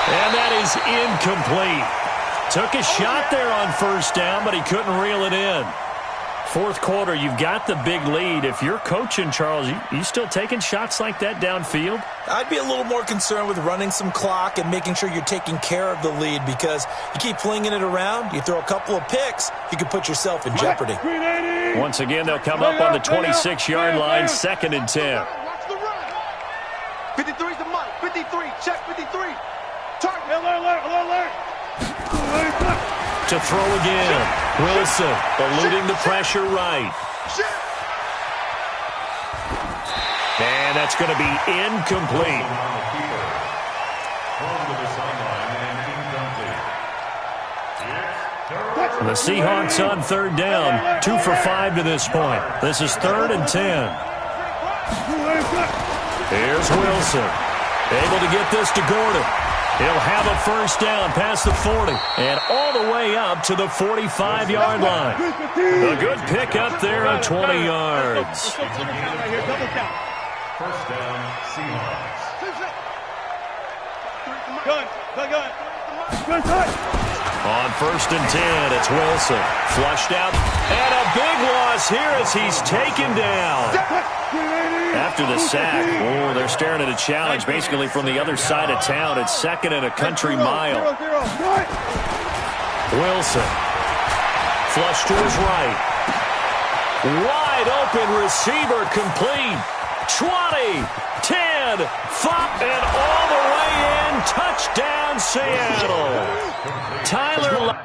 And that is incomplete. Took a shot there on 1st down, but he couldn't reel it in. 4th quarter, you've got the big lead. If you're coaching, Charles, you still taking shots like that downfield? I'd be a little more concerned with running some clock and making sure you're taking care of the lead, because you keep flinging it around, you throw a couple of picks, you could put yourself in jeopardy. Once again, they'll come up on the 26-yard line, 2nd and 10. Watch the run. 53's the Mike. 53. Check 53. Target. Alert. To throw again. Wilson eluding the pressure right. And that's going to be incomplete. The Seahawks on 3rd down, 2 for 5 to this point. This is 3rd and 10. Here's Wilson, able to get this to Gordon. He'll have a 1st down past the 40 and all the way up to the 45-yard line. A good pick up there of 20 yards. 1st down, Seahawks. On 1st and 10, it's Wilson. Flushed out, and a big loss here as he's taken down. After the sack, they're staring at a challenge basically from the other side of town. It's 2nd and a country mile. Wilson. Flush to his right. Wide open receiver complete. 20, 10, 5, and all the way in. Touchdown, Seattle. Tyler